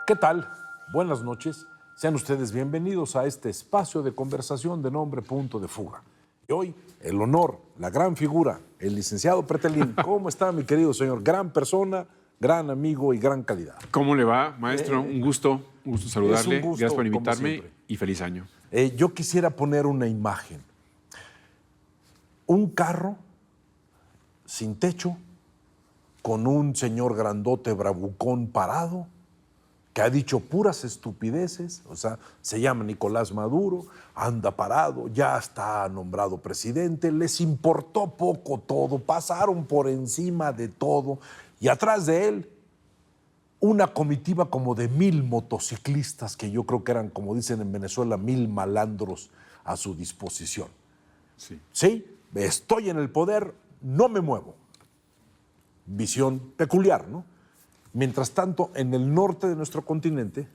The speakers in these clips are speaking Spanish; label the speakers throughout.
Speaker 1: ¿Qué tal? Buenas noches. Sean ustedes bienvenidos a este espacio de conversación de nombre Punto de Fuga. Y hoy, el honor, la gran figura, el licenciado Pretelín. ¿Cómo está, mi querido señor? Gran persona, gran amigo y gran calidad.
Speaker 2: ¿Cómo le va, maestro? Un gusto saludarle.
Speaker 1: Es un gusto,
Speaker 2: Gracias por
Speaker 1: como
Speaker 2: invitarme
Speaker 1: siempre.
Speaker 2: y feliz año.
Speaker 1: Yo quisiera poner una imagen. Un carro sin techo, con un señor grandote bravucón parado, que ha dicho puras estupideces, o sea, se llama Nicolás Maduro, anda parado, ya está nombrado presidente, les importó poco todo, pasaron por encima de todo, y atrás de él una comitiva como de 1000 motociclistas, que yo creo que eran, como dicen en Venezuela, 1000 malandros a su disposición. Sí, estoy en el poder, no me muevo. Visión peculiar, ¿no? Mientras tanto, en el norte de nuestro continente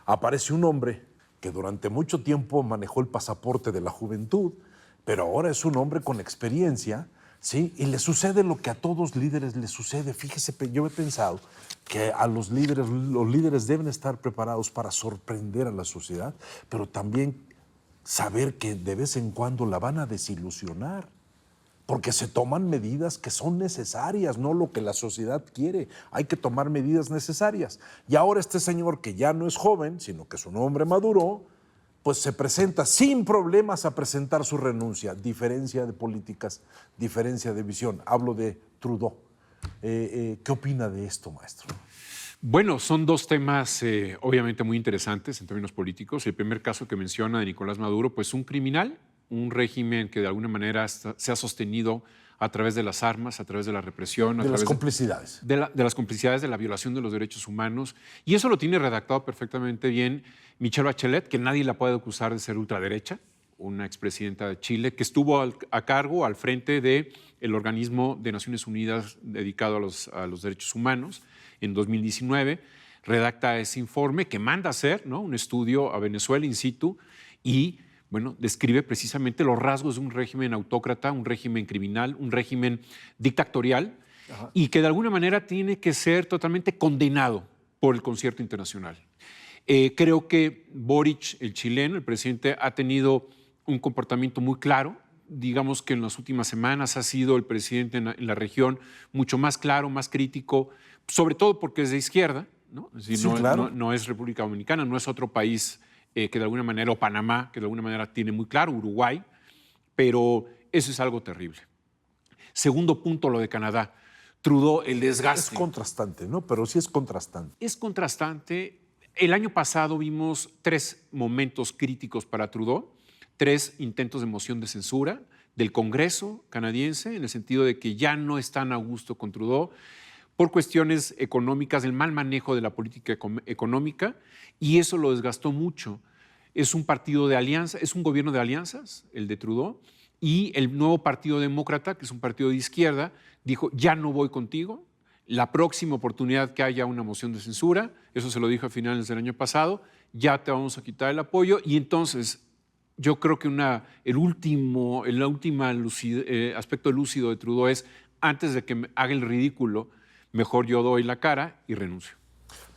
Speaker 1: aparece un hombre que durante mucho tiempo manejó el pasaporte de la juventud, pero ahora es un hombre con experiencia, ¿sí? Y le sucede lo que a todos líderes les sucede. Fíjese, yo he pensado que a los líderes deben estar preparados para sorprender a la sociedad, pero también saber que de vez en cuando la van a desilusionar, porque se toman medidas que son necesarias, no lo que la sociedad quiere. Hay que tomar medidas necesarias. Y ahora este señor, que ya no es joven, sino que su nombre maduró, pues se presenta sin problemas a presentar su renuncia. Diferencia de políticas, diferencia de visión. Hablo de Trudeau. ¿Qué opina de esto, maestro?
Speaker 2: Bueno, son dos temas obviamente muy interesantes en términos políticos. El primer caso que menciona de Nicolás Maduro, pues un criminal, un régimen que de alguna manera se ha sostenido a través de las armas, a través de la represión,
Speaker 1: de las complicidades.
Speaker 2: De las complicidades, de la violación de los derechos humanos. Y eso lo tiene redactado perfectamente bien Michelle Bachelet, que nadie la puede acusar de ser ultraderecha, una expresidenta de Chile, que estuvo a cargo, al frente del organismo de Naciones Unidas dedicado a los derechos humanos en 2019. Redacta ese informe que manda a hacer, ¿no?, un estudio a Venezuela in situ y bueno, describe precisamente los rasgos de un régimen autócrata, un régimen criminal, un régimen dictatorial. Ajá. Y que de alguna manera tiene que ser totalmente condenado por el concierto internacional. Creo que Boric, el chileno, el presidente, ha tenido un comportamiento muy claro. Digamos que en las últimas semanas ha sido el presidente en la región mucho más claro, más crítico, sobre todo porque es de izquierda, ¿no? Es decir,
Speaker 1: sí, claro.
Speaker 2: no es República Dominicana, no es otro país que de alguna manera, o Panamá, que de alguna manera tiene muy claro, Uruguay, pero eso es algo terrible. Segundo punto, lo de Canadá. Trudeau, el desgaste.
Speaker 1: Es contrastante, ¿no? Pero sí es contrastante.
Speaker 2: Es contrastante. El año pasado vimos 3 momentos críticos para Trudeau, 3 intentos de moción de censura del Congreso canadiense, en el sentido de que ya no están a gusto con Trudeau, por cuestiones económicas, del mal manejo de la política económica, y eso lo desgastó mucho. Es un partido de alianza, es un gobierno de alianzas, el de Trudeau, y el nuevo Partido Demócrata, que es un partido de izquierda, dijo, ya no voy contigo, la próxima oportunidad que haya una moción de censura, eso se lo dijo a finales del año pasado, ya te vamos a quitar el apoyo, y entonces yo creo que el último aspecto lúcido de Trudeau es, antes de que me haga el ridículo, mejor yo doy la cara y renuncio.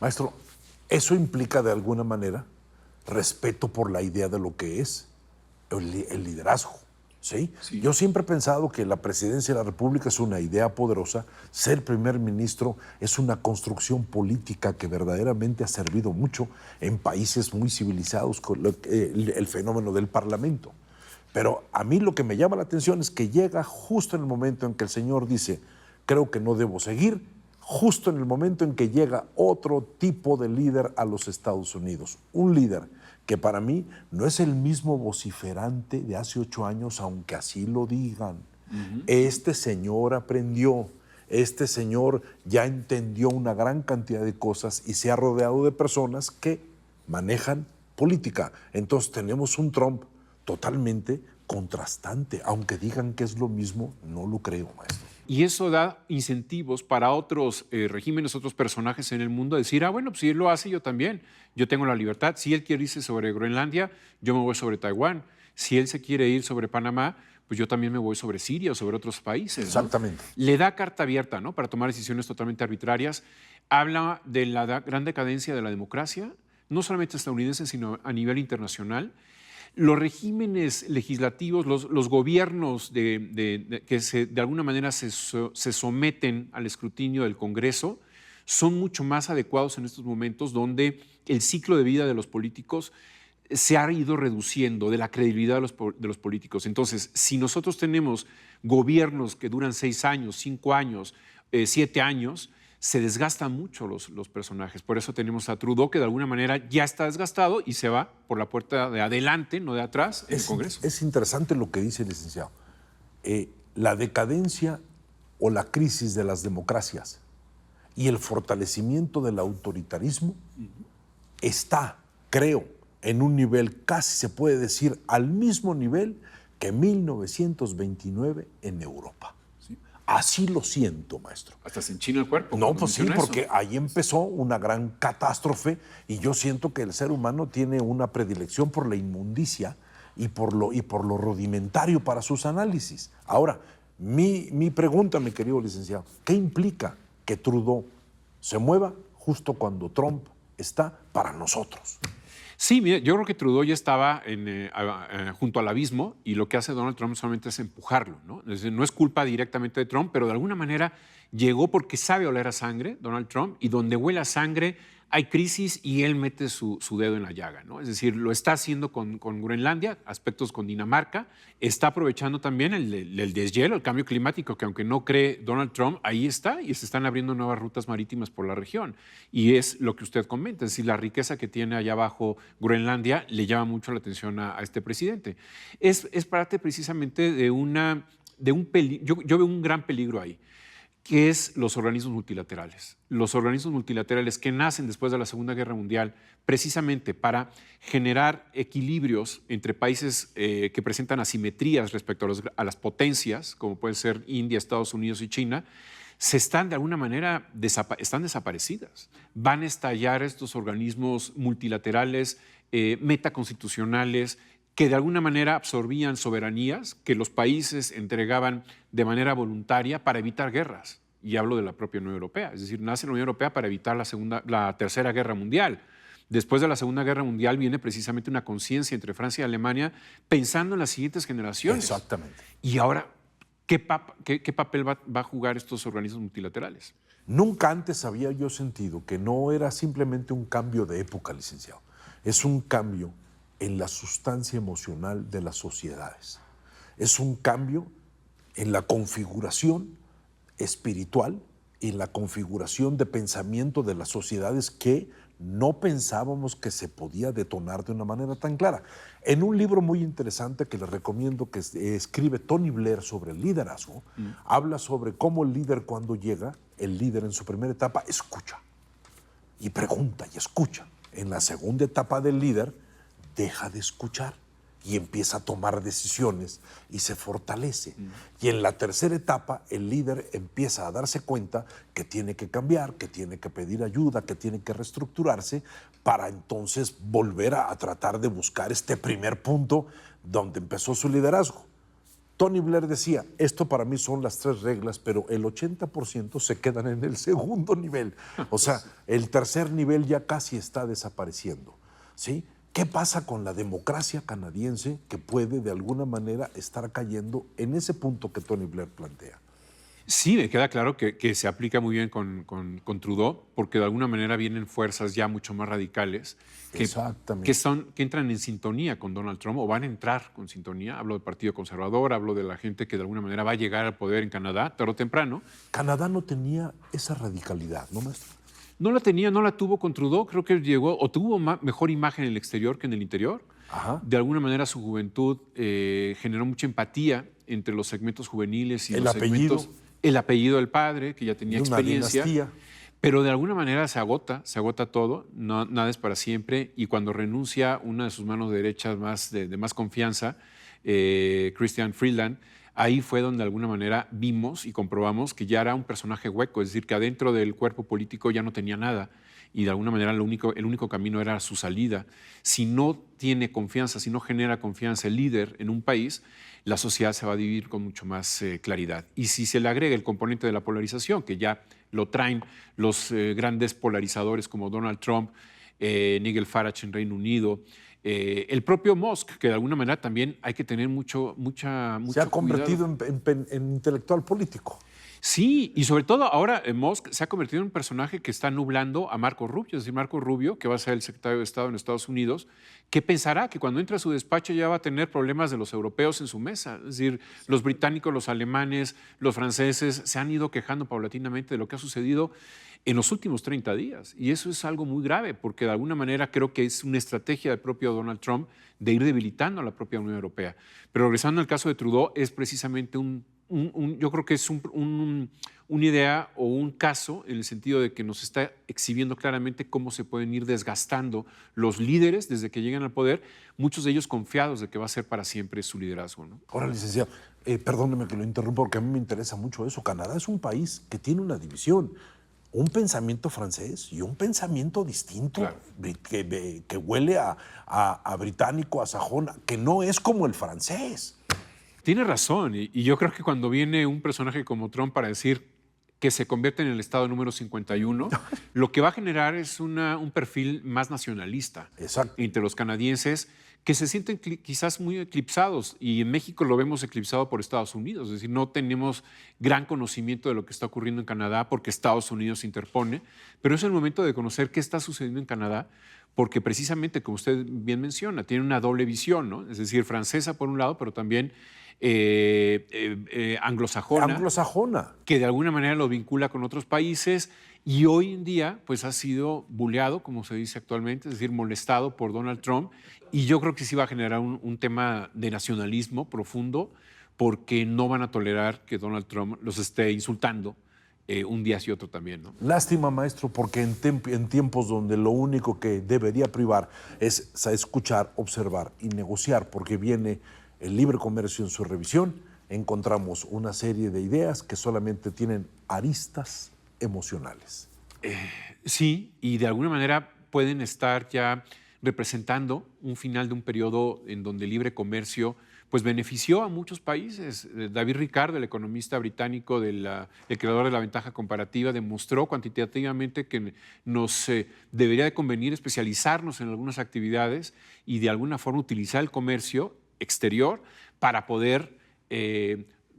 Speaker 1: Maestro, eso implica de alguna manera respeto por la idea de lo que es el liderazgo, ¿sí? Sí. Yo siempre he pensado que la presidencia de la República es una idea poderosa, ser primer ministro es una construcción política que verdaderamente ha servido mucho en países muy civilizados con el fenómeno del parlamento. Pero a mí lo que me llama la atención es que llega justo en el momento en que el señor dice, creo que no debo seguir, justo en el momento en que llega otro tipo de líder a los Estados Unidos. Un líder que para mí no es el mismo vociferante de hace 8 años, aunque así lo digan. Este señor aprendió, este señor ya entendió una gran cantidad de cosas y se ha rodeado de personas que manejan política. Entonces tenemos un Trump totalmente contrastante. Aunque digan que es lo mismo, no lo creo, maestro.
Speaker 2: Y eso da incentivos para otros regímenes, otros personajes en el mundo a decir, bueno, pues si él lo hace, yo también. Yo tengo la libertad. Si él quiere irse sobre Groenlandia, yo me voy sobre Taiwán. Si él se quiere ir sobre Panamá, pues yo también me voy sobre Siria o sobre otros países. ¿no?
Speaker 1: Exactamente.
Speaker 2: Le da carta abierta, ¿no? Para tomar decisiones totalmente arbitrarias. Habla de la gran decadencia de la democracia, no solamente estadounidense, sino a nivel internacional. Los regímenes legislativos, los gobiernos que de alguna manera se someten al escrutinio del Congreso son mucho más adecuados en estos momentos donde el ciclo de vida de los políticos se ha ido reduciendo, de la credibilidad de los políticos. Entonces, si nosotros tenemos gobiernos que duran 6 años, 5 años, 7 años, se desgastan mucho los personajes. Por eso tenemos a Trudeau, que de alguna manera ya está desgastado y se va por la puerta de adelante, no de atrás, en el Congreso.
Speaker 1: Es interesante lo que dice el licenciado. La decadencia o la crisis de las democracias y el fortalecimiento del autoritarismo está, creo, en un nivel, casi se puede decir, al mismo nivel que 1929 en Europa. ¿Sí? Así lo siento, maestro.
Speaker 2: Hasta se enchina el cuerpo.
Speaker 1: No, pues sí, porque ahí empezó una gran catástrofe y yo siento que el ser humano tiene una predilección por la inmundicia y por lo rudimentario para sus análisis. Ahora, mi pregunta, mi querido licenciado, ¿qué implica que Trudeau se mueva justo cuando Trump está para nosotros?
Speaker 2: Sí, mira, yo creo que Trudeau ya estaba junto al abismo y lo que hace Donald Trump solamente es empujarlo, ¿no? Es decir, no es culpa directamente de Trump, pero de alguna manera llegó porque sabe oler a sangre, Donald Trump, y donde huele a sangre hay crisis y él mete su dedo en la llaga, ¿no? Es decir, lo está haciendo con Groenlandia, aspectos con Dinamarca, está aprovechando también el deshielo, el cambio climático, que aunque no cree Donald Trump, ahí está y se están abriendo nuevas rutas marítimas por la región. Y es lo que usted comenta, es decir, la riqueza que tiene allá abajo Groenlandia le llama mucho la atención a este presidente. Es parte precisamente de un peligro, yo veo un gran peligro ahí, que es los organismos multilaterales. Los organismos multilaterales que nacen después de la Segunda Guerra Mundial precisamente para generar equilibrios entre países que presentan asimetrías respecto a las potencias, como pueden ser India, Estados Unidos y China, están de alguna manera están desaparecidas. Van a estallar estos organismos multilaterales, metaconstitucionales, que de alguna manera absorbían soberanías que los países entregaban de manera voluntaria para evitar guerras. Y hablo de la propia Unión Europea. Es decir, nace la Unión Europea para evitar la Tercera Guerra Mundial. Después de la Segunda Guerra Mundial viene precisamente una conciencia entre Francia y Alemania pensando en las siguientes generaciones.
Speaker 1: Exactamente.
Speaker 2: Y ahora, ¿qué papel va a jugar estos organismos multilaterales?
Speaker 1: Nunca antes había yo sentido que no era simplemente un cambio de época, licenciado. Es un cambio en la sustancia emocional de las sociedades. Es un cambio en la configuración espiritual y en la configuración de pensamiento de las sociedades que no pensábamos que se podía detonar de una manera tan clara. En un libro muy interesante que les recomiendo, que escribe Tony Blair sobre el liderazgo, habla sobre cómo el líder, cuando llega, el líder en su primera etapa escucha y pregunta y escucha. En la segunda etapa del líder deja de escuchar y empieza a tomar decisiones y se fortalece. Y en la tercera etapa, el líder empieza a darse cuenta que tiene que cambiar, que tiene que pedir ayuda, que tiene que reestructurarse para entonces volver a tratar de buscar este primer punto donde empezó su liderazgo. Tony Blair decía, esto para mí son las 3 reglas, pero el 80% se quedan en el segundo nivel. O sea, el tercer nivel ya casi está desapareciendo, ¿sí? ¿Qué pasa con la democracia canadiense que puede de alguna manera estar cayendo en ese punto que Tony Blair plantea?
Speaker 2: Sí, me queda claro que se aplica muy bien con Trudeau, porque de alguna manera vienen fuerzas ya mucho más radicales que entran en sintonía con Donald Trump o van a entrar con sintonía. Hablo del Partido Conservador, hablo de la gente que de alguna manera va a llegar al poder en Canadá, tarde o temprano.
Speaker 1: Canadá no tenía esa radicalidad, ¿no, maestro?
Speaker 2: No la tenía, no la tuvo con Trudeau, creo que llegó o tuvo mejor imagen en el exterior que en el interior.
Speaker 1: Ajá.
Speaker 2: De alguna manera su juventud generó mucha empatía entre los segmentos juveniles y los segmentos... El apellido del padre, que ya tenía experiencia.
Speaker 1: Dinastía.
Speaker 2: Pero de alguna manera se agota todo, nada es para siempre, y cuando renuncia una de sus manos derechas de más confianza, Christian Freeland, ahí fue donde de alguna manera vimos y comprobamos que ya era un personaje hueco, es decir, que adentro del cuerpo político ya no tenía nada. y de alguna manera el único camino era su salida. Si no tiene confianza, si no genera confianza el líder en un país, la sociedad se va a dividir con mucho más claridad. Y si se le agrega el componente de la polarización, que ya lo traen los grandes polarizadores como Donald Trump, Nigel Farage en Reino Unido, el propio Musk, que de alguna manera también hay que tener mucho
Speaker 1: Se ha convertido en intelectual político.
Speaker 2: Sí, y sobre todo ahora Musk se ha convertido en un personaje que está nublando a Marco Rubio, es decir, Marco Rubio, que va a ser el secretario de Estado en Estados Unidos, que pensará que cuando entre a su despacho ya va a tener problemas de los europeos en su mesa. Es decir, los británicos, los alemanes, los franceses se han ido quejando paulatinamente de lo que ha sucedido en los últimos 30 días. Y eso es algo muy grave, porque de alguna manera creo que es una estrategia del propio Donald Trump de ir debilitando a la propia Unión Europea. Pero regresando al caso de Trudeau, es precisamente yo creo que es una idea o un caso en el sentido de que nos está exhibiendo claramente cómo se pueden ir desgastando los líderes desde que llegan al poder, muchos de ellos confiados de que va a ser para siempre su liderazgo, ¿no?
Speaker 1: Ahora, licenciado, perdóneme que lo interrumpa porque a mí me interesa mucho eso. Canadá es un país que tiene una división, un pensamiento francés y un pensamiento distinto,
Speaker 2: Claro,
Speaker 1: que huele a británico, a sajón, que no es como el francés.
Speaker 2: Tiene razón, y yo creo que cuando viene un personaje como Trump para decir que se convierte en el estado número 51, lo que va a generar es un perfil más nacionalista.
Speaker 1: Exacto.
Speaker 2: Entre los canadienses que se sienten quizás muy eclipsados, y en México lo vemos eclipsado por Estados Unidos, es decir, no tenemos gran conocimiento de lo que está ocurriendo en Canadá porque Estados Unidos se interpone, pero es el momento de conocer qué está sucediendo en Canadá, porque precisamente, como usted bien menciona, tiene una doble visión, ¿no? Es decir, francesa por un lado, pero también anglosajona, que de alguna manera lo vincula con otros países, y hoy en día pues ha sido buleado, como se dice actualmente, es decir, molestado por Donald Trump, y yo creo que sí va a generar un tema de nacionalismo profundo, porque no van a tolerar que Donald Trump los esté insultando un día y otro también, ¿no?
Speaker 1: Lástima, maestro, porque en tiempos donde lo único que debería privar es escuchar, observar y negociar, porque viene el libre comercio en su revisión, encontramos una serie de ideas que solamente tienen aristas emocionales.
Speaker 2: Sí, y de alguna manera pueden estar ya representando un final de un periodo en donde el libre comercio pues benefició a muchos países. David Ricardo, el economista británico, el creador de la ventaja comparativa, demostró cuantitativamente que nos debería de convenir especializarnos en algunas actividades y de alguna forma utilizar el comercio exterior para poder,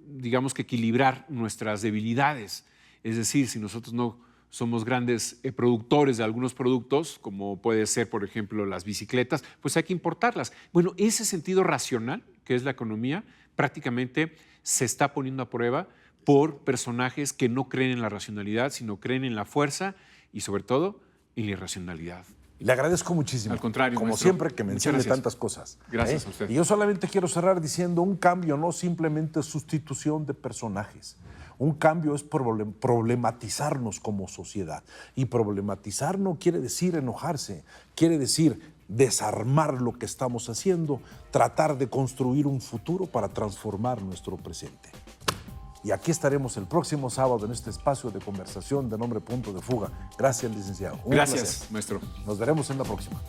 Speaker 2: digamos que equilibrar nuestras debilidades. Es decir, si nosotros no somos grandes productores de algunos productos, como puede ser, por ejemplo, las bicicletas, pues hay que importarlas. Bueno, ese sentido racional, que es la economía, prácticamente se está poniendo a prueba por personajes que no creen en la racionalidad, sino creen en la fuerza y, sobre todo, en la irracionalidad.
Speaker 1: Le agradezco muchísimo.
Speaker 2: Al contrario,
Speaker 1: como
Speaker 2: maestro,
Speaker 1: siempre, que mencione tantas cosas.
Speaker 2: Gracias a usted.
Speaker 1: Y yo solamente quiero cerrar diciendo, un cambio no simplemente es sustitución de personajes. Un cambio es problematizarnos como sociedad. Y problematizar no quiere decir enojarse, quiere decir desarmar lo que estamos haciendo, tratar de construir un futuro para transformar nuestro presente. Y aquí estaremos el próximo sábado en este espacio de conversación de nombre Punto de Fuga. Gracias, licenciado.
Speaker 2: Gracias, maestro.
Speaker 1: Nos veremos en la próxima.